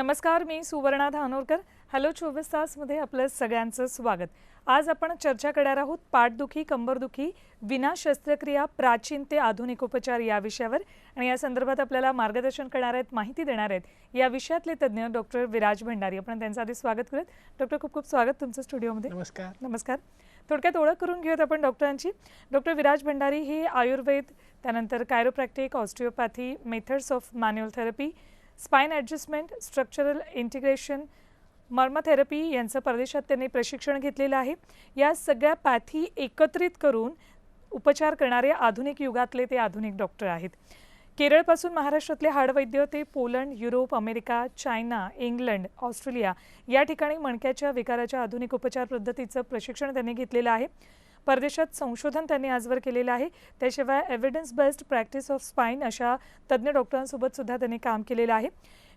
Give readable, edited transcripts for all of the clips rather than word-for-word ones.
नमस्कार, मी सुवर्णा धानोरकर. हॅलो 24 तासमध्ये आपलं सगळ्यांचं स्वागत. आज आपण चर्चा करणार आहोत पाठदुखी, कंबरदुखी, विना शस्त्रक्रिया, प्राचीन ते आधुनिक उपचार या विषयावर. आणि या संदर्भात आपल्याला मार्गदर्शन करणार आहेत, माहिती देणार आहेत या विषयातले तज्ज्ञ डॉक्टर विराज भंडारी. आपण त्यांचं आधी स्वागत करूयात. डॉक्टर, खूप खूप स्वागत तुमचं स्टुडिओमध्ये. नमस्कार. नमस्कार. थोडक्यात ओळख करून घेऊयात आपण डॉक्टरांची. डॉक्टर विराज भंडारी हे आयुर्वेद, त्यानंतर chiropractic, osteopathy, methods of manual therapy, spine adjustment, structural integration, marma therapy यांचं परदेशात त्यांनी प्रशिक्षण घेतलेलं आहे. या सगळ्या पॅथी एकत्रित करून उपचार करणारे आधुनिक युगातले ते आधुनिक डॉक्टर आहेत. केरळपासून महाराष्ट्रातले हाडवैद्य ते Poland, Europe, America, China, England, Australia या ठिकाणी मणक्याच्या विकाराच्या आधुनिक उपचार पद्धतीचं प्रशिक्षण त्यांनी घेतलेलं आहे. परदेशात संशोधन त्यांनी आजवर केलेलं आहे. त्याशिवाय evidence based practice of spine अशा तज्ज्ञ डॉक्टरांसोबत सुद्धा त्यांनी काम केलेलं आहे.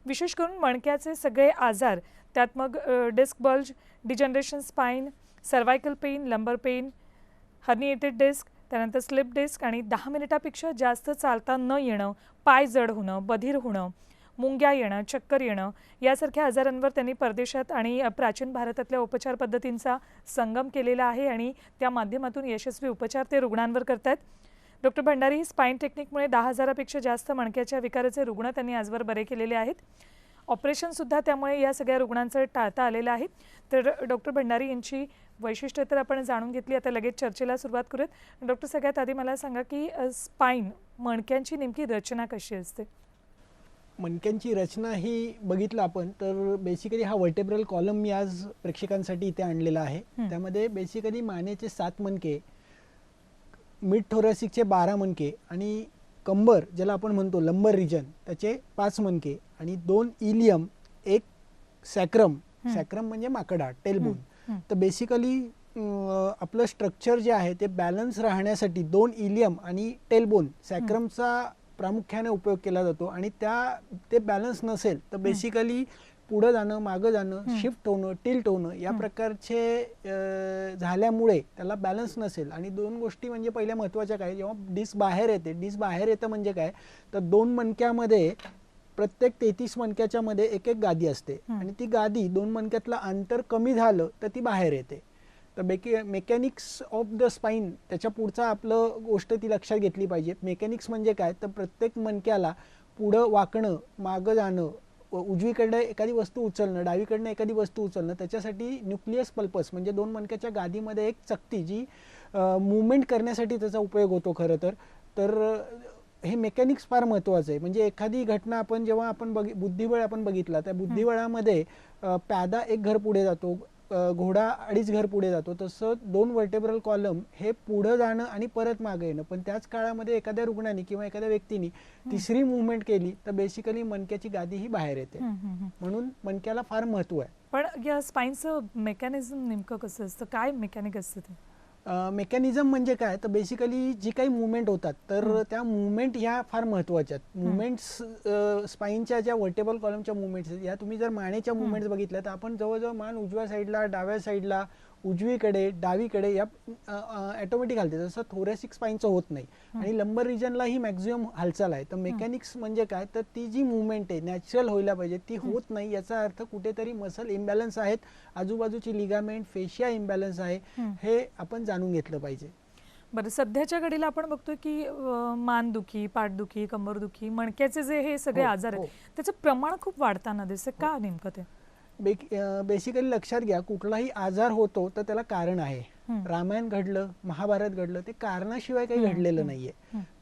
विशेष करून मणक्याचे सगळे आजार, त्यात मग disc bulge, degeneration spine, cervical pain, lumbar pain, herniated disc, त्यानंतर स्लिप डिस्क आणि 10 मिनिटापेक्षा जास्त चालता न येणं, पाय जड होणं, बधीर होणं, मुंग्या येणं, चक्कर येणं यासारख्या आजारांवर त्यांनी परदेशात आणि प्राचीन भारतातल्या उपचार पद्धतींचा संगम केलेला आहे आणि त्या माध्यमातून यशस्वी उपचार ते रुग्णांवर करतात. डॉक्टर भंडारी स्पाइन टेक्निकमुळे 10,000पेक्षा जास्त मणक्याच्या विकाराचे रुग्ण त्यांनी आजवर बरे केलेले आहेत. ऑपरेशनसुद्धा त्यामुळे या सगळ्या रुग्णांचं टाळता आलेलं आहे. तर डॉक्टर भंडारी यांची वैशिष्ट्य तर आपण जाणून घेतली. आता लगेच चर्चेला सुरुवात करूयात. डॉक्टर, सगळ्यात आधी मला सांगा की स्पाइन मणक्यांची नेमकी रचना कशी असते? मणक्यांची रचना ही बघितलं आपण तर बेसिकली हा वर्टेब्रल कॉलम मी आज प्रेक्षकांसाठी इथे आणलेला आहे. त्यामध्ये बेसिकली मानेचे 7 मणके, मिड थोरॅसिकचे 12 मणके आणि कंबर ज्याला आपण म्हणतो लंबर रिजन त्याचे 5 मणके आणि 2 इलियम, 1 सॅक्रम. सॅक्रम म्हणजे माकडाट, टेलबोन. तर बेसिकली आपलं स्ट्रक्चर जे आहे ते बॅलन्स राहण्यासाठी 2 इलियम आणि टेलबोन, सॅक्रमचा प्रामुख्याने उपयोग केला जातो. आणि ते बॅलन्स नसेल तर बेसिकली पुढं जाणं, मागं जाणं, शिफ्ट होणं, टिल्ट होणं या प्रकारचे झाल्यामुळे त्याला बॅलन्स नसेल. आणि 2 गोष्टी म्हणजे पहिल्या महत्त्वाच्या काय, जेव्हा डिस्क बाहेर येतं म्हणजे काय तर 2 मणक्यामध्ये प्रत्येक 33 मणक्याच्या मध्ये एक गादी असते आणि ती गादी 2 मणक्यातलं अंतर कमी झालं तर ती बाहेर येते. तर मेकॅनिक्स ऑफ द स्पाइन त्याच्या पुढचा आपलं गोष्ट ती लक्षात घेतली पाहिजे. मेकॅनिक्स म्हणजे काय तर प्रत्येक मणक्याला पुढं वाकणं, मागं जाणं, उजवीकडे एखादी वस्तू उचलणं, डावीकडनं एखादी वस्तू उचलणं, त्याच्यासाठी न्यूक्लियस पल्पस म्हणजे 2 मणक्याच्या गादीमध्ये एक चकती जी मुवमेंट करण्यासाठी त्याचा उपयोग होतो खरं तर हे मेकॅनिक्स फार महत्त्वाचं आहे. म्हणजे एखादी घटना आपण जेव्हा बुद्धिबळ आपण बघितला, त्या बुद्धिबळामध्ये प्यादा 1 घर पुढे जातो, घोडा 2.5 घर पुढे जातो. तसं 2 वर्टेब्रल कॉलम हे पुढं जाणं आणि परत मागे येणं. पण त्याच काळामध्ये एखाद्या रुग्णाने किंवा एखाद्या व्यक्तीने तिसरी मुवमेंट केली तर बेसिकली मणक्याची गादी ही बाहेर येते. म्हणून मणक्याला फार महत्त्व आहे. पण या स्पाइनचं मेकॅनिझम नेमकं कसं असतं? काय मेकॅनिक असतं ते? मेकॅनिझम म्हणजे काय तर बेसिकली जी काही मुवमेंट होतात तर त्या मुवमेंट ह्या फार महत्त्वाच्या आहेत. मुवमेंट्स स्पाइनच्या ज्या वर्टेब्रल कॉलमच्या मुवमेंट्स या तुम्ही जर मानेच्या मुवमेंट्स बघितल्या तर आपण जवळजवळ मान उजव्या साईडला, डाव्या साईडला, उजवीकडे, डावीकडे या ऑटोमॅटिक हालते. जसं थोरॅसिक स्पाइनचं होत नाही. आणि लंबर रिजनला ही मॅक्झिमम हालचाल आहे. तर मेकॅनिक्स म्हणजे काय तर ती जी मुवमेंट आहे नॅचरल व्हायला पाहिजे ती होत नाही. याचा अर्थ कुठेतरी मसल इम्बॅलन्स आहेत, आजूबाजूची लिगामेंट, फेशिया इम्बॅलन्स आहे, हे आपण जाणून घेतलं पाहिजे. बरं, सध्याच्या घडीला आपण बघतोय की मानदुखी, पाठदुखी, कंबरदुखी, मणक्याचे जे हे सगळे आजार आहेत त्याचं प्रमाण खूप वाढताना दिसतं. का नेमकं ते? बेसिकली लक्षात घ्या, कुठलाही आजार होतो तर त्याला कारण आहे. रामायण घडलं, महाभारत घडलं, ते कारणाशिवाय काही घडलेलं नाहीये.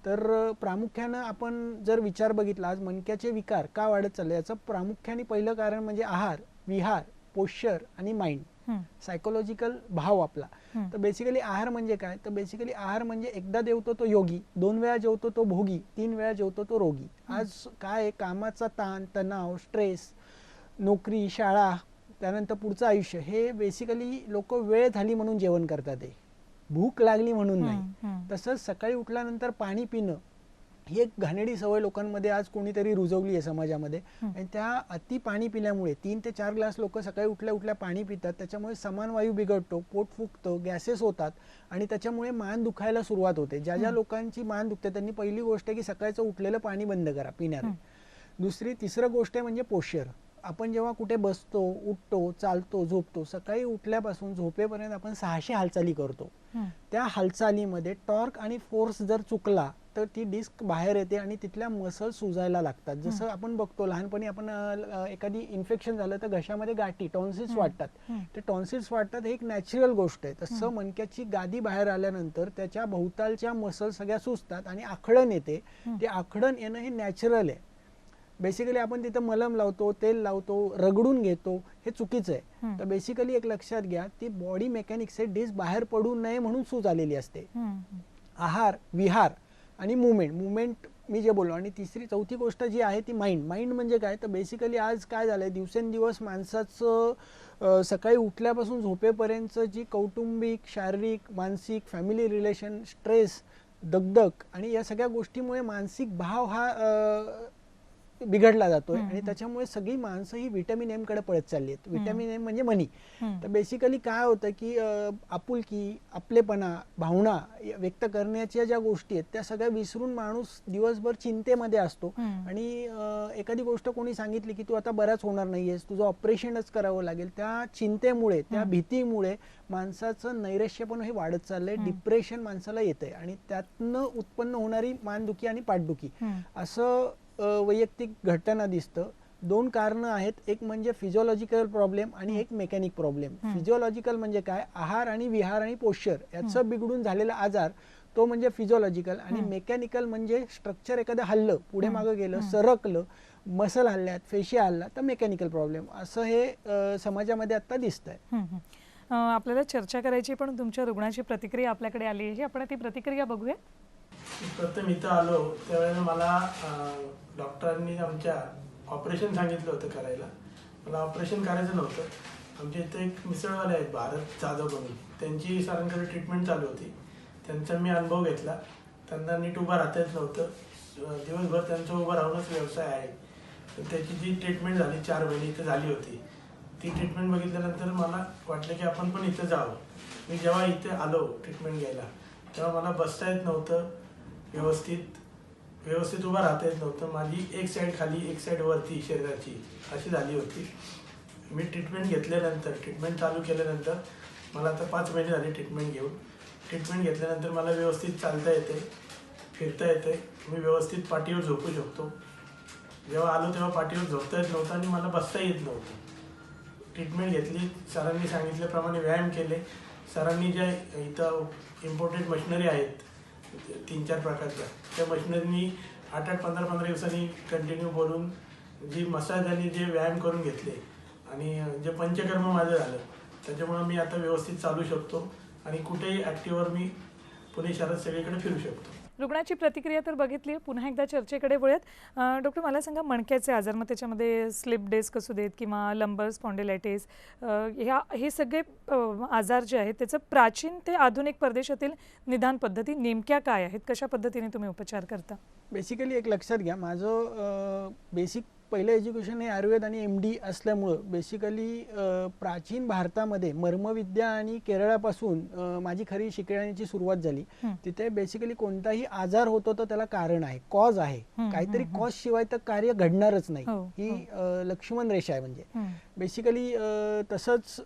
तर प्रामुख्यानं आपण जर विचार बघितला, आज मणक्याचे विकार का वाढत चालले याचं प्रामुख्याने पहिलं कारण म्हणजे आहार, विहार, पोश्चर आणि माइंड, सायकोलॉजिकल भाव आपला. तर बेसिकली आहार म्हणजे काय तर बेसिकली आहार म्हणजे एकदा जेवतो तो योगी, 2 वेळा जेवतो तो भोगी, 3 वेळा जेवतो तो रोगी. आज काय कामाचा ताण, तणाव, स्ट्रेस, नोकरी, शाळा, त्यानंतर पुढचं आयुष्य, हे बेसिकली लोक वेळ झाली म्हणून जेवण करतात, भूक लागली म्हणून नाही. तसंच सकाळी उठल्यानंतर पाणी पिणं ही एक घाणेरडी सवय लोकांमध्ये आज कोणीतरी रुजवली आहे समाजामध्ये. आणि त्या अति पाणी पिल्यामुळे 3 ते 4 ग्लास लोक सकाळी उठल्या उठल्या पाणी पितात. त्याच्यामुळे समान वायू बिघडतो, पोट फुगतं, गॅसेस होतात आणि त्याच्यामुळे मान दुखायला सुरुवात होते. ज्या ज्या लोकांची मान दुखते त्यांनी पहिली गोष्ट आहे की सकाळचं उठलेलं पाणी बंद करा पिण्याला. तिसरं गोष्ट आहे म्हणजे पोश्चर. आपण जेव्हा कुठे बसतो, उठतो, चालतो, झोपतो, सकाळी उठल्यापासून झोपेपर्यंत आपण 600 हालचाली करतो. त्या हालचालीमध्ये टॉर्क आणि फोर्स जर चुकला तर ती डिस्क बाहेर येते आणि तिथल्या मसल सुजायला लागतात. जसं आपण बघतो लहानपणी आपण एखादी इन्फेक्शन झालं तर घशामध्ये गाठी, टॉन्सिल्स वाढतात. ते टॉन्सिल्स वाढतात हे एक नॅचरल गोष्ट आहे. तसं मणक्याची गादी बाहेर आल्यानंतर त्याच्या भोवतालच्या मसल सगळ्या सुजतात आणि आखडण येते. ते आखडण येणं हे नॅचरल आहे. बेसिकली आपण तिथं मलम लावतो, तेल लावतो, रगडून घेतो, हे चुकीचं आहे. तर बेसिकली एक लक्षात घ्या, ती बॉडी मेकॅनिक्स आहे, डिस्क बाहेर पडू नये म्हणून सूज आलेली असते. आहार, विहार आणि मुवमेंट मी जे बोललो. आणि चौथी गोष्ट जी आहे ती माइंड म्हणजे काय, तर बेसिकली आज काय झालंय, दिवसेंदिवस माणसाचं सकाळी उठल्यापासून झोपेपर्यंतचं जी कौटुंबिक, शारीरिक, मानसिक, फॅमिली रिलेशन, स्ट्रेस, दगदग आणि या सगळ्या गोष्टीमुळे मानसिक भाव हा बिघडला जातोय. आणि त्याच्यामुळे सगळी माणसं ही व्हिटॅमिन एम कडे पळत चालली आहेत. व्हिटॅमिन एम म्हणजे मनी. तर बेसिकली काय होतं की आपुलकी, आपलेपणा, भावना व्यक्त करण्याच्या ज्या गोष्टी आहेत त्या सगळ्या विसरून माणूस दिवसभर चिंतेमध्ये असतो. आणि एखादी गोष्ट कोणी सांगितली की तू आता बराच होणार नाहीयेस, तुझं ऑपरेशनच करावं लागेल, त्या चिंतेमुळे, त्या भीतीमुळे माणसाचं नैराश्यपण हे वाढत चाललंय. डिप्रेशन माणसाला येतंय आणि त्यातनं उत्पन्न होणारी मानदुखी आणि पाठदुखी असं वैयक्तिक घटना दिसतं. 2 कारणं आहेत, एक म्हणजे फिजिओलॉजिकल प्रॉब्लेम आणि एक मेकॅनिक प्रॉब्लेम. फिजिओलॉजिकल म्हणजे काय, आहार आणि विहार आणि पोश्चर याचं बिघडून झालेला आजार, तो म्हणजे फिजिओलॉजिकल. आणि मेकॅनिकल म्हणजे स्ट्रक्चर एखादं हल्लं, पुढे मागं गेलं, सरकलं, मसल हल्ल्यात, फेशिया हल्ला, तर मेकॅनिकल प्रॉब्लेम असं हे समाजामध्ये आता दिसतंय. आपल्याला चर्चा करायची, पण तुमच्या रुग्णाची प्रतिक्रिया आपल्याकडे आली आहे, आपण ती प्रतिक्रिया बघूया. प्रथम इथं आलो त्यावेळेला मला डॉक्टरांनी आमच्या ऑपरेशन सांगितलं होतं करायला. मला ऑपरेशन करायचं नव्हतं. आमच्या इथे एक मिसळवाले आहेत भारत जाधव म्हणून, त्यांची सरांकडे ट्रीटमेंट चालू होती. त्यांचा मी अनुभव घेतला. त्यांना नीट उभं राहता येत नव्हतं. दिवसभर त्यांचं उभं राहूनच व्यवसाय आहे. तर त्याची जी ट्रीटमेंट झाली 4 महिने इथं झाली होती, ती ट्रीटमेंट बघितल्यानंतर मला वाटलं की आपण पण इथं जावं. मी जेव्हा इथे आलो ट्रीटमेंट घ्यायला तेव्हा मला बसता येत नव्हतं, व्यवस्थित उभं राहता येत नव्हतं. माझी एक साईड खाली, एक साईड वरती शरीराची अशी झाली होती. मी ट्रीटमेंट घेतल्यानंतर, ट्रीटमेंट चालू केल्यानंतर, मला आता 5 महिने झाले ट्रीटमेंट घेऊन. ट्रीटमेंट घेतल्यानंतर मला व्यवस्थित चालता येते, फिरता येते, मी व्यवस्थित पाठीवर झोपू शकतो. जेव्हा आलो तेव्हा पाठीवर झोपता येत नव्हतं आणि मला बसता येत नव्हतं. ट्रीटमेंट घेतली, सरांनी सांगितल्याप्रमाणे व्यायाम केले. सरांनी ज्या इथं इम्पोर्टेड मशिनरी आहेत 3-4 प्रकारच्या, त्या मशिनरीनी 8-8, 15-15 दिवसांनी कंटिन्यू बोलून जी मसाज आणि जे व्यायाम करून घेतले आणि जे पंचकर्म माझं झालं, त्याच्यामुळे मी आता व्यवस्थित चालू शकतो आणि कुठेही ॲक्टिव्हवर मी पुणे शहरात सगळीकडे फिरू शकतो. रुग्णाची प्रतिक्रिया तर बघितली, पुन्हा एकदा चर्चेकडे वळूयात. डॉक्टर, मला सांगा, मणक्याचे आजार, मग त्याच्यामध्ये स्लिप डिस्क असू देत किंवा लंबर स्पॉन्डिलायटिस, हे सगळे आजार जे आहेत त्याचं प्राचीन ते आधुनिक परदेशातील निदान पद्धती नेमक्या काय आहेत, कशा पद्धतीने तुम्ही उपचार करता? बेसिकली एक लक्षात घ्या, माझं बेसिक पहिलं एज्युकेशन हे आयुर्वेद आणि MD असल्यामुळं बेसिकली प्राचीन भारतामध्ये मर्मविद्या आणि केरळापासून माझी खरी शिकण्याची सुरुवात झाली. तिथे बेसिकली कोणताही आजार होतो तर त्याला कारण आहे, कॉज आहे. काहीतरी कॉज शिवाय तर कार्य घडणारच नाही. ही लक्ष्मण रेषा आहे. म्हणजे बेसिकली तसंच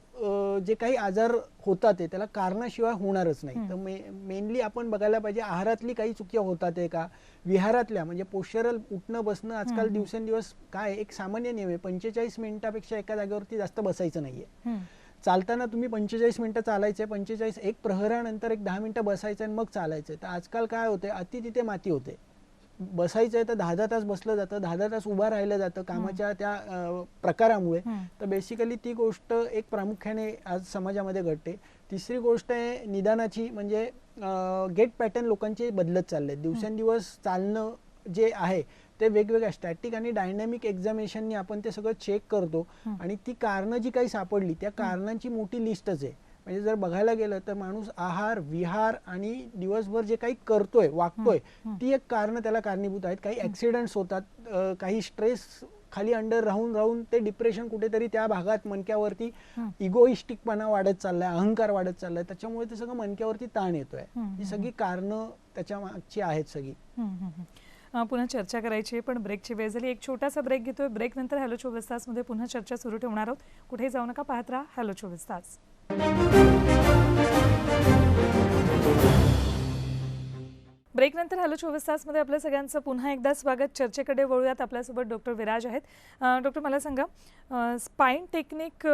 जे काही आजार होतात ते त्याला कारणाशिवाय होणारच नाही. तर मेनली आपण बघायला पाहिजे आहारातली काही चुक्या होतात आहे का, विहारातल्या म्हणजे पोश्चरल उठणं बसणं. आजकाल दिवसेंदिवस काय एक सामान्य नियम आहे, 45 मिनिटापेक्षा एका जागेवरती जास्त बसायचं नाहीये. चालताना तुम्ही 45 मिनिटं चालायचे, 45 एक प्रहरानंतर एक 10 मिनिटं बसायचं आणि मग चालायचं. तर आजकाल काय होते, अति तिथे माती होते. बसायचं आहे तर 10-10 तास बसलं जातं, 10-10 तास उभा राहिलं जातं कामाच्या त्या प्रकारामुळे. तर बेसिकली ती गोष्ट एक प्रामुख्याने आज समाजामध्ये घडते. तिसरी गोष्ट आहे निदानाची, म्हणजे गेट पॅटर्न लोकांचे बदलत चालले. दिवसेंदिवस चालणं जे आहे ते वेगवेगळ्या स्टॅटिक आणि डायनॅमिक एक्झामिनेशननी आपण ते सगळं चेक करतो आणि ती कारणं जी काही सापडली त्या कारणांची मोठी लिस्टच आहे. म्हणजे जर बघायला गेलं तर माणूस आहार, विहार आणि दिवसभर जे काही करतोय, वागतोय, ती एक कारणं त्याला कारणीभूत आहेत. काही ऍक्सिडेंट्स होतात, काही स्ट्रेस खाली अंडर राहून राहून ते डिप्रेशन कुठेतरी त्या भागात मणक्यावरती इगोइस्टिकपणा वाढत चाललाय, अहंकार वाढत चाललाय, त्याच्यामुळे ते सगळं मणक्यावरती ताण येतोय. ही सगळी कारणं त्याच्या मागची आहेत सगळी. पुन्हा चर्चा करायची आहे, पण ब्रेकची वेळ झाली. एक छोटासा ब्रेक घेतोय. ब्रेक नंतर हॅलो 24 तासमध्ये पुन्हा चर्चा सुरू ठेवणार आहोत. कुठेही जाऊ नका, पाहत राहा हॅलो 24 तास. ब्रेक नंतर हॅलो 24 तासमध्ये आपल्या सगळ्यांचं पुन्हा एकदा स्वागत. चर्चेकडे वळूयात. आपल्यासोबत डॉक्टर विराज आहेत. डॉक्टर, मला सांगा, स्पाइन टेक्निक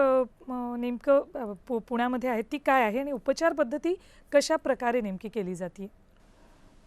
नेमकं पुण्यामध्ये आहे ती काय आहे आणि उपचार पद्धती कशा प्रकारे नेमकी केली जाते?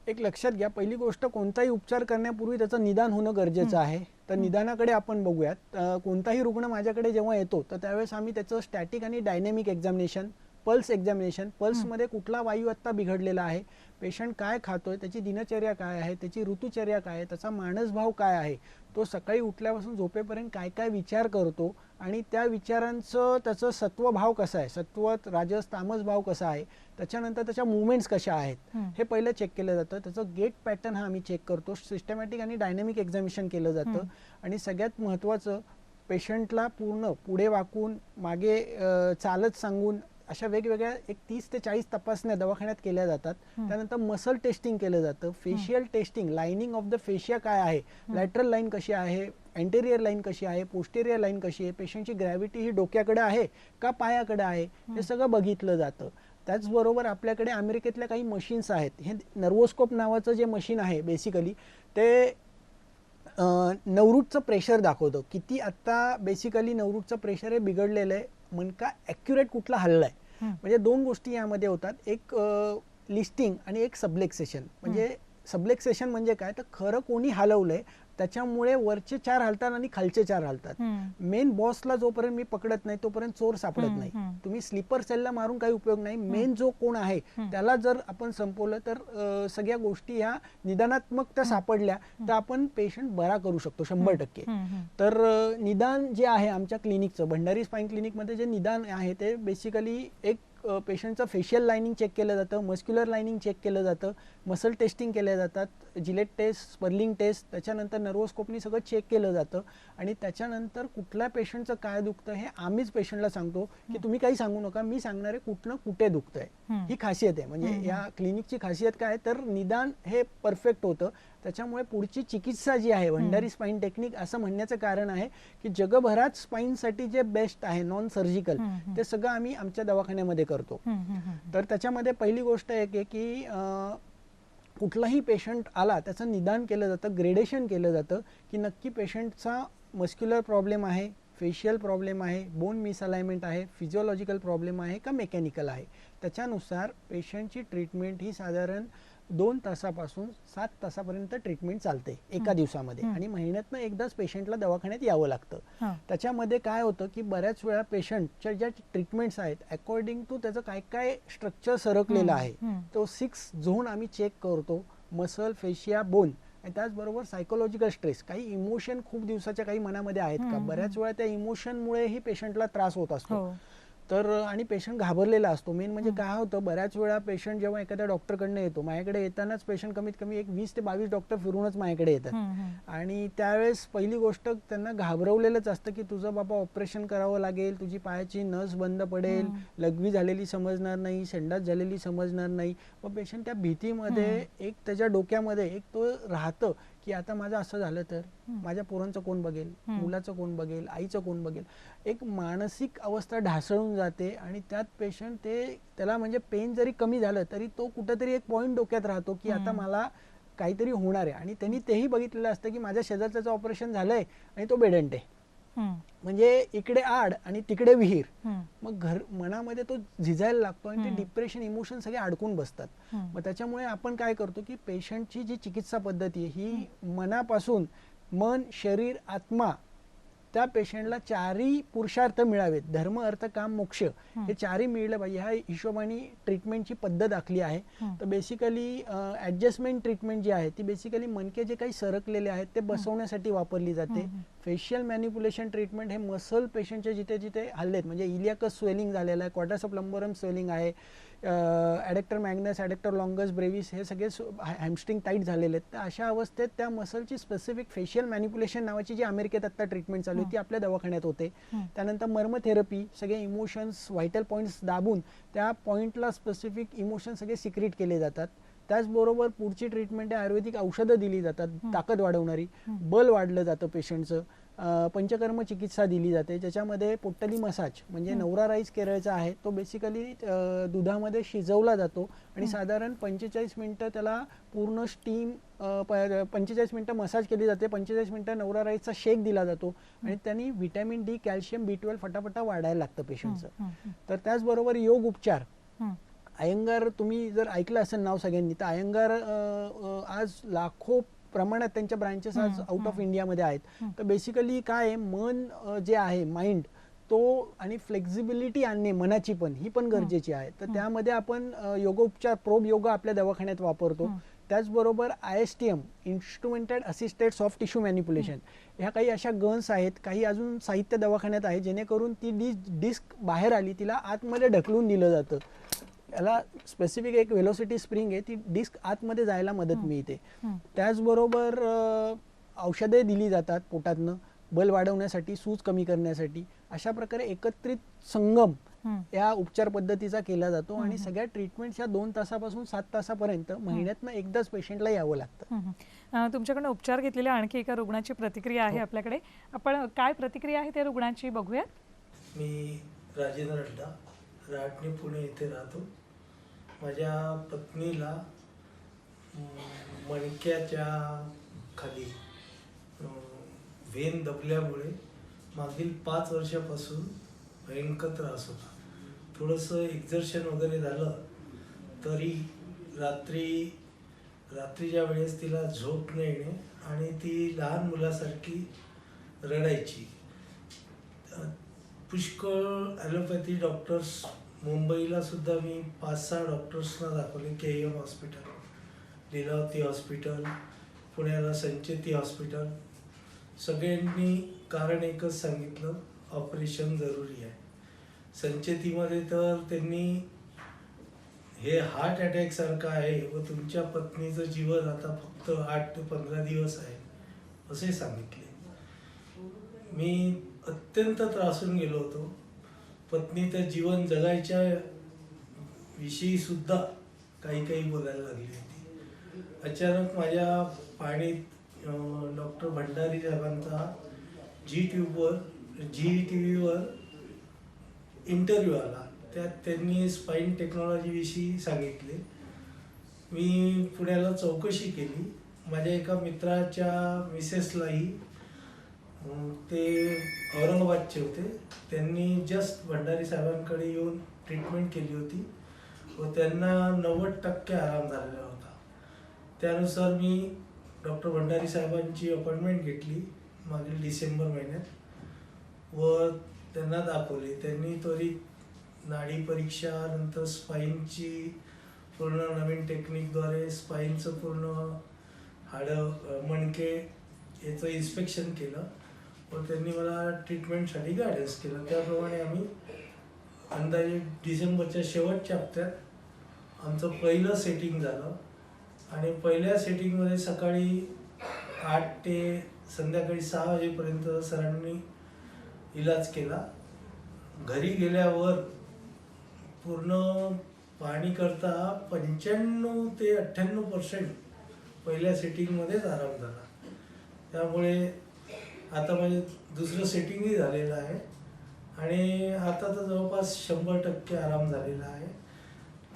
एक लक्षात घ्या, पहिली गोष्ट, कोणताही उपचार करण्यापूर्वी त्याचं निदान होणं गरजेचं आहे. तर निदानाकडे आपण बघूयात. कोणताही रुग्ण माझ्याकडे जेव्हा येतो तर त्यावेळेस आम्ही त्याचं स्टॅटिक आणि डायनॅमिक एक्झामिनेशन, पल्स एक्झामिनेशन, पल्समध्ये कुठला वायू आत्ता बिघडलेला आहे, पेशंट काय खातोय, त्याची दिनचर्या काय आहे, त्याची ऋतुचर्या काय आहे, त्याचा मानसभाव काय आहे, तो सकाळी उठल्यापासून झोपेपर्यंत काय काय विचार करतो आणि त्या विचारांचं त्याचं सत्वभाव कसं आहे, सत्व, राजस, तामस भाव कसा आहे, त्याच्यानंतर त्याच्या मुवमेंट्स कशा आहेत हे पहिलं चेक केलं जातं. त्याचं गेट पॅटर्न हा आम्ही चेक करतो. सिस्टमॅटिक आणि डायनॅमिक एक्झामिनेशन केलं जातं. आणि सगळ्यात महत्त्वाचं, पेशंटला पूर्ण पुढे वाकून, मागे चालत सांगून अशा वेगवेगळ्या 30 ते 40 तपासण्या दवाखान्यात केल्या जातात. त्यानंतर मसल टेस्टिंग केलं जातं, facial testing, lining of the fascia काय आहे, लॅटरल लाईन कशी आहे, एंटेरियर लाईन कशी आहे, पोस्टेरियर लाईन कशी आहे, पेशंटची ग्रॅव्हिटी ही डोक्याकडे आहे का पायाकडे आहे, हे सगळं बघितलं जातं. त्याचबरोबर आपल्याकडे अमेरिकेतल्या काही मशीन्स आहेत. हे नर्वोस्कोप नावाचं जे मशीन आहे, बेसिकली ते नवरूटचं प्रेशर दाखवतं. किती आत्ता बेसिकली नवरूटचं प्रेशर हे बिघडलेलं आहे, मनका ॲक्युरेट कुठला हल्लाय. म्हणजे दोन गोष्टी यामध्ये होतात, एक लिस्टिंग आणि एक सबलेक्सेशन. म्हणजे सबलेक्सेशन म्हणजे काय, तर खरं कोणी हलवलंय त्याच्यामुळे वरचे 4 हलतात आणि खालचे 4 हलतात. मेन बॉसला जोपर्यंत मी पकडत नाही तोपर्यंत चोर सापडत नाही. तुम्ही स्लीपर सेलला मारून काही उपयोग नाही. मेन जो कोण आहे त्याला जर आपण संपवलं तर सगळ्या गोष्टी ह्या निदानात्मक त्या सापडल्या तर आपण पेशंट बरा करू शकतो 100%. तर निदान जे आहे आमच्या क्लिनिकचं, भंडारी स्पाइन क्लिनिकमध्ये जे निदान आहे ते बेसिकली एक पेशंटचं फेशियल लाइनिंग चेक केलं जातं, मस्क्युलर लाइनिंग चेक केलं जातं, मसल टेस्टिंग केल्या जातात, जिलेट टेस्ट, स्पर्लिंग टेस्ट, त्याच्यानंतर नर्वोस्कोपनी सगळं चेक केलं जातं. आणि त्याच्यानंतर कुठल्या पेशंटचं काय दुखतं हे आम्हीच पेशंटला सांगतो की तुम्ही काही सांगू नका, मी सांगणार आहे कुठनं कुठे दुखतंय. ही खासियत आहे. म्हणजे या क्लिनिकची खासियत काय, तर निदान हे परफेक्ट होतं. त्याच्यामुळे पुढची चिकित्सा जी आहे, भंडारी स्पाइन टेक्निक असं म्हणण्याचं कारण आहे की जगभरात स्पाइनसाठी जे बेस्ट आहे नॉन सर्जिकल ते सगळं आम्ही आमच्या दवाखान्यामध्ये करतो. तर त्याच्यामध्ये पहिली गोष्ट एक आहे की कुठलाही पेशंट आला त्याचं निदान केलं जातं, ग्रेडेशन केलं जातं की नक्की पेशंटचा मस्क्युलर प्रॉब्लेम आहे, फेशियल प्रॉब्लेम आहे, बोन मिसअलाइनमेंट आहे, फिजिओलॉजिकल प्रॉब्लेम आहे का मेकॅनिकल आहे. त्याच्यानुसार पेशंटची ट्रीटमेंट ही साधारण 2 तासापासून 7 तासापर्यंत ट्रीटमेंट चालते एका दिवसामध्ये. आणि महिन्यातनं एकदाच पेशंटला दवाखान्यात यावं लागतं. त्याच्यामध्ये काय होतं की बऱ्याच वेळा पेशंटच्या ज्या ट्रीटमेंट्स आहेत अकॉर्डिंग टू त्याचं काय काय स्ट्रक्चर सरकलेलं आहे तो 6 झोन आम्ही चेक करतो, मसल, फेशिया, बोन. आणि त्याचबरोबर सायकोलॉजिकल स्ट्रेस, काही इमोशन खूप दिवसाच्या काही मनामध्ये आहेत का, बऱ्याच वेळा त्या इमोशनमुळेही पेशंटला त्रास होत असतो. तर आणि पेशंट घाबरलेला असतो. मेन म्हणजे काय होतं, बऱ्याच वेळा पेशंट जेव्हा एखाद्या डॉक्टरकडनं येतो, माझ्याकडे येतानाच पेशंट कमीत कमी एक 20 ते 22 डॉक्टर फिरूनच माझ्याकडे येतात. आणि त्यावेळेस पहिली गोष्ट त्यांना घाबरवलेलंच असतं की तुझं बाबा ऑपरेशन करावं लागेल, तुझी पायाची नस बंद पडेल, लघवी झालेली समजणार नाही, संडास झालेली समजणार नाही. मग पेशंट त्या भीतीमध्ये एक त्याच्या डोक्यामध्ये एक तो राहतं की आता माझं असं झालं तर माझ्या पोरांचं कोण बघेल, मुलाचं कोण बघेल, आईचं कोण बघेल. एक मानसिक अवस्था ढासळून जाते आणि त्यात पेशंट त्याला म्हणजे पेन जरी कमी झालं तरी तो कुठेतरी एक पॉइंट डोक्यात राहतो की आता मला काहीतरी होणार आहे. आणि त्यांनी तेही बघितलेलं असतं की माझ्या शेजारचं ऑपरेशन झालंय आणि तो बेडंट आहे. म्हणजे इकडे आड आणि तिकडे विहीर. मग मनामध्ये तो झिजायला लागतो आणि ते डिप्रेशन, इमोशन सगळे अडकून बसतात. मग त्याच्यामुळे आपण काय करतो की पेशंटची जी चिकित्सा पद्धती आहे ही मनापासून, मन, शरीर, आत्मा, त्या पेशंटला 4ही पुरुषार्थ मिळावेत, धर्म, अर्थ, काम, मोक्ष, हे 4ही मिळलं पाहिजे. ह्या हिशोबाने ट्रीटमेंटची पद्धत आखली आहे. तर बेसिकली ॲडजस्टमेंट ट्रीटमेंट जी आहे ती बेसिकली मणके जे काही सरकलेले आहेत ते बसवण्यासाठी वापरली जाते. फेशियल मॅनिप्युलेशन ट्रीटमेंट हे मसल पेशंटचे जिथे जिथे हल्लेत, म्हणजे इलियाकस स्वेलिंग झालेलं आहे, क्वाड्रास ऑफ लंबोरम स्वेलिंग आहे, ॲडेक्टर मॅग्नस, ॲडेक्टर लॉंगस, ब्रेविस, हे सगळे हॅमस्ट्रिंग टाईट झालेले आहेत. तर अशा अवस्थेत त्या मसलची स्पेसिफिक फेशियल मॅनिप्युलेशन नावाची जी अमेरिकेत आता ट्रीटमेंट चालू आहे ती आपल्या दवाखान्यात होते. त्यानंतर मर्मथेरपी, सगळे इमोशन्स, व्हायटल पॉईंट्स दाबून त्या पॉईंटला स्पेसिफिक इमोशन सगळे सिक्रेट केले जातात. त्याचबरोबर पुढची ट्रीटमेंट आहे आयुर्वेदिक औषधं दिली जातात ताकद वाढवणारी, बल वाढलं जातं पेशंटचं, पंचकर्म चिकित्सा दिली जाते ज्याच्यामध्ये पोट्टली मसाज म्हणजे नवरा राईस केरळचा आहे तो बेसिकली दुधामध्ये शिजवला जातो आणि साधारण 45 मिनिटं त्याला पूर्ण स्टीम 45 मिनिटं मसाज केली जाते, 45 मिनिटं नवरा राईसचा शेक दिला जातो आणि त्यांनी व्हिटॅमिन डी, कॅल्शियम, B12 फटाफटा वाढायला लागतं पेशंटचं. तर त्याचबरोबर योग उपचार, अयंगार तुम्ही जर ऐकलं असेल नाव सगळ्यांनी, तर अयंगार आज लाखो प्रमाणात त्यांच्या ब्रांचेस आज आउट ऑफ इंडियामध्ये आहेत. तर बेसिकली काय आहे, मन जे आहे माइंड तो आणि फ्लेक्झिबिलिटी आणणे मनाची पण ही पण गरजेची आहे. तर त्यामध्ये आपण योगोपचार, प्रोब योगा आपल्या दवाखान्यात वापरतो. त्याचबरोबर ISTM, instrumented assisted soft tissue manipulation, ह्या काही अशा गन्स आहेत, काही अजून साहित्य दवाखान्यात आहे जेणेकरून ती डिस्क बाहेर आली तिला आतमध्ये ढकलून दिलं जातं. याला स्पेसिफिक एक वेलोसिटी स्प्रिंग आहे, ती डिस्क आतमध्ये जायला मदत मिळते. त्याचबरोबर औषधे दिली जातात पोटातनं बल वाढवण्यासाठी, सूज कमी करण्यासाठी. अशा प्रकारे एकत्रित संगम या उपचार पद्धतीचा केला जातो आणि सगळ्या ट्रीटमेंटच्या 2 तासापासून 7 तासापर्यंत महिन्यातनं एकदाच पेशंटला यावं लागतं. तुमच्याकडनं उपचार घेतलेल्या आणखी एका रुग्णाची प्रतिक्रिया आहे आपल्याकडे. आपण काय प्रतिक्रिया आहे त्या रुग्णाची बघूयात. मी राजेंद्र अड्डा, राटणी, पुणे येथे राहतो. माझ्या पत्नीला मणक्याच्या खाली व्हेन दबल्यामुळे मागील 5 वर्षापासून भयंकर त्रास होता. थोडंसं एक्झर्शन वगैरे झालं तरी रात्रीच्या वेळेस तिला झोप न येणे आणि ती लहान मुलासारखी रडायची. पुष्कळ ॲलोपॅथी डॉक्टर्स, मुंबईला सुद्धा मी 5-6 डॉक्टर्सना दाखवले, KM हॉस्पिटल, लीलावती हॉस्पिटल, पुण्याला संचेती हॉस्पिटल. सगळ्यांनी कारण एकच सांगितलं, ऑपरेशन जरुरी आहे. संचेतीमध्ये तर त्यांनी हे हार्ट अटॅकसारखं आहे व तुमच्या पत्नीचं जीवन आता फक्त 8 ते 15 दिवस आहे असे सांगितले. मी अत्यंत त्रासून गेलो होतो. पत्नी तर जीवन जगायच्या विषयी सुद्धा काही बोलायला लागली होती. अचानक माझ्या पाणीत डॉक्टर भंडारी साहेबांचा GTVवर इंटरव्ह्यू आला. त्यात त्यांनी स्पाईन टेक्नॉलॉजीविषयी सांगितले. मी पुण्याला चौकशी केली. माझ्या एका मित्राच्या मिसेसलाही, ते औरंगाबादचे होते, त्यांनी जस्ट भंडारी साहेबांकडे येऊन ट्रीटमेंट केली होती व त्यांना 90% आराम झालेला होता. त्यानुसार मी डॉक्टर भंडारी साहेबांची अपॉइंटमेंट घेतली मागील डिसेंबर महिन्यात व त्यांना दाखवले. त्यांनी त्वरित नाडी परीक्षा, नंतर स्पाईनची पूर्ण नवीन टेक्निकद्वारे स्पाईनचं पूर्ण हाडं, मणके याचं इन्स्पेक्शन केलं व त्यांनी मला ट्रीटमेंटसाठी गायडन्स केलं. त्याप्रमाणे आम्ही अंदाजे डिसेंबरच्या शेवटच्या हप्त्यात आमचं पहिलं सेटिंग झालं आणि पहिल्या सेटिंगमध्ये सकाळी 8 ते संध्याकाळी 6 वाजेपर्यंत सरांनी इलाज केला. घरी गेल्यावर पूर्ण पाहणी करता 95 ते 98% पहिल्या सेटिंगमध्येच आराम झाला. त्यामुळे आता माझे दुसरं सेटिंगही झालेलं आहे आणि आता तर जवळपास 100% आराम झालेला आहे.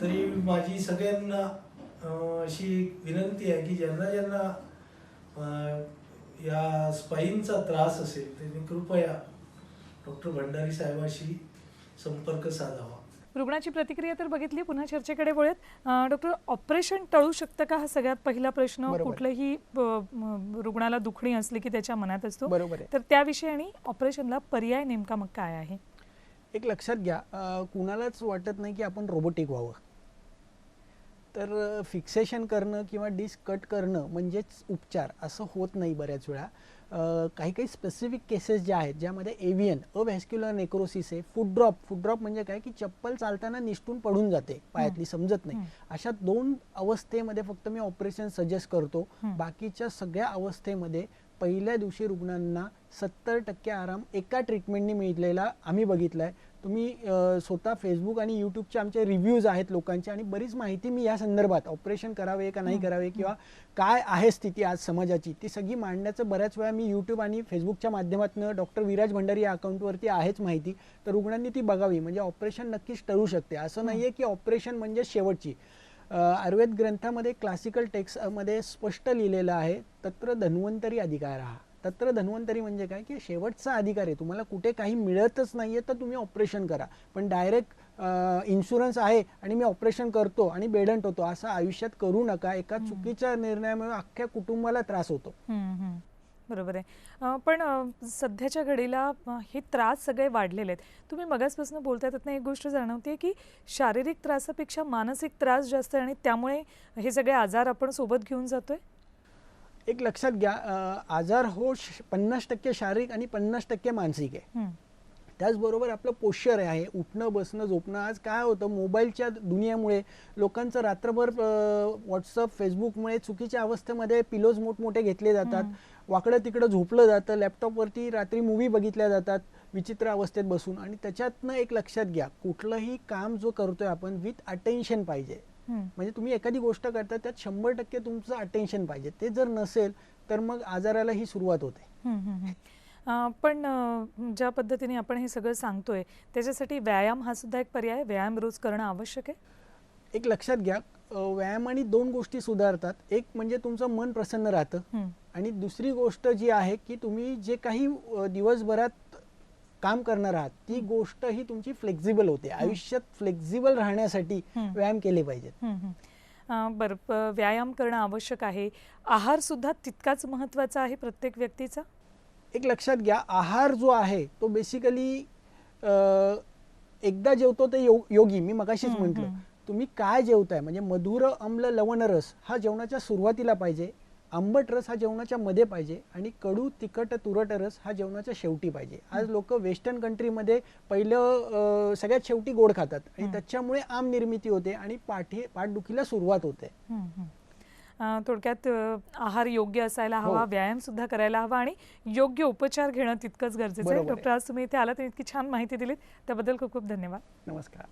तरी माझी सगळ्यांना अशी विनंती आहे की ज्यांना या स्पाईनचा त्रास असेल त्यांनी कृपया डॉक्टर भंडारी साहेबाशी संपर्क साधावा. रुग्णाची प्रतिक्रिया तर बघितली, पुन्हा चर्चेकडे वळूयात. डॉक्टर, ऑपरेशन टळू शकतं का हा सगळ्यात पहिला प्रश्न कुठलंही रुग्णाला दुखणी असली की त्याच्या मनात असतो. बरोबर आहे. तर त्याविषयी आणि ऑपरेशनला पर्याय नेमका मग काय आहे? एक लक्षात घ्या, कुणालाच वाटत नाही की आपण रोबोटिक व्हावं. तर फिक्सेशन करणं किंवा डिस्क कट करणं म्हणजेच उपचार असं होत नाही बऱ्याच वेळा. काही स्पेसिफिक केसेस ज्या आहेत ज्यामध्ये एव्हियन, अव्हॅस्क्युलर नेक्रोसिस आहे, फूट ड्रॉप म्हणजे काय की चप्पल चालताना निष्ठून पडून जाते पायातली, समजत नाही. अशा 2 अवस्थेमध्ये फक्त मी ऑपरेशन सजेस्ट करतो. बाकीच्या सगळ्या अवस्थेमध्ये पहिल्या दिवशी रुग्णांना 70% आराम एका ट्रीटमेंटनी मिळलेला आम्ही बघितलाय. तुम्ही स्वतः फेसबुक आणि यूट्यूबचे आमचे रिव्ह्यूज आहेत लोकांचे, आणि बरीच माहिती मी या संदर्भात ऑपरेशन करावे का नाही करावे किंवा काय आहे स्थिती आज समाजाची ती सगळी मांडण्याचं बऱ्याच वेळा मी यूट्यूब आणि फेसबुकच्या माध्यमातून डॉक्टर विराज भंडारी या अकाउंटवरती आहेच माहिती, तर रुग्णांनी ती बघावी. म्हणजे ऑपरेशन नक्कीच टळू शकते. असं नाही आहे की ऑपरेशन म्हणजे शेवटची. आयुर्वेद ग्रंथामध्ये क्लासिकल टेक्स्टमध्ये स्पष्ट लिहिलेलं आहे, तत्र धन्वंतरी अधिकार हा. तत्र धन्वंतरी म्हणजे काय की शेवटचा अधिकार आहे. तुम्हाला कुठे काही मिळतच नाहीये तर तुम्ही ऑपरेशन करा, पण डायरेक्ट इन्शुरन्स आहे आणि मी ऑपरेशन करतो आणि बेडंट होतो असं आयुष्यात करू नका. एका चुकीच्या निर्णयामुळे अख्ख्या कुटुंबाला त्रास होतो. बरोबर आहे. पण सध्याच्या घडीला हे त्रास सगळे वाढलेले आहेत. तुम्ही मगासपासून बोलताय त्यातनं एक गोष्ट जाणवते की शारीरिक त्रासापेक्षा मानसिक त्रास जास्त आहे आणि त्यामुळे हे सगळे आजार आपण सोबत घेऊन जातोय. एक लक्षात घ्या, आजार हो 50% शारीरिक आणि 50% मानसिक आहे. त्याचबरोबर आपलं पोश्चर आहे, उठणं बसणं झोपणं. आज काय होतं, मोबाईलच्या दुनियामुळे लोकांचं रात्रभर व्हॉट्सअप फेसबुकमुळे चुकीच्या अवस्थेमध्ये पिलोज मोठमोठे घेतले जातात, वाकडं तिकडं झोपलं जातं, लॅपटॉपवरती रात्री मूवी बघितल्या जातात विचित्र अवस्थेत बसून. आणि त्याच्यातनं एक लक्षात घ्या, कुठलंही काम जो करतोय आपण विथ अटेन्शन पाहिजे. म्हणजे तुम्ही एखादी गोष्ट करता त्यात 100% तुमचं अटेन्शन पाहिजे. ते जर नसेल तर मग आजाराला ही सुरुवात होते. पण ज्या पद्धतीने आपण हे सगळं सांगतोय त्याच्यासाठी व्यायाम हा सुद्धा एक पर्याय. व्यायाम रोज करणं आवश्यक आहे. एक लक्षात घ्या, व्यायामाने 2 गोष्टी सुधारतात. एक म्हणजे तुमचं मन प्रसन्न राहतं, आणि दुसरी गोष्ट जी आहे की तुम्ही जे काही दिवसभरात काम करणार आहात ती गोष्ट ही तुमची फ्लेक्झिबल होते. आयुष्यात फ्लेक्झिबल राहण्यासाठी व्यायाम केले पाहिजेत. बरं, व्यायाम करणं आवश्यक आहे. आहार सुद्धा तितकाच महत्त्वाचा आहे प्रत्येक व्यक्तीचा. एक लक्षात घ्या, आहार जो आहे तो बेसिकली एकदा जेवतो ते योगी. मी मगाशीच म्हटलं, तुम्ही काय जेवताय म्हणजे मधुर आम्ल लवण रस हा जेवणाच्या सुरुवातीला पाहिजे, आंबट रस हा जेवणाच्या मध्ये पाहिजे, आणि कडू तिखट तुरट रस हा जेवणाच्या शेवटी पाहिजे. आज लोक वेस्टर्न कंट्रीमध्ये पहिलं सगळ्यात शेवटी गोड खातात आणि त्याच्यामुळे आम निर्मिती होते आणि पाठदुखीला सुरुवात होते. थोडक्यात आहार योग्य असायला हवा, व्यायाम सुद्धा करायला हवा आणि योग्य उपचार घेणं तितकंच गरजेचं आहे. डॉक्टर, आज तुम्ही इथे आलात, इतकी छान माहिती दिलीत त्याबद्दल खूप खूप धन्यवाद. नमस्कार.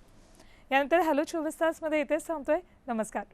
यानंतर हॅलो 24 तास मध्ये इथेच थांबतोय. नमस्कार.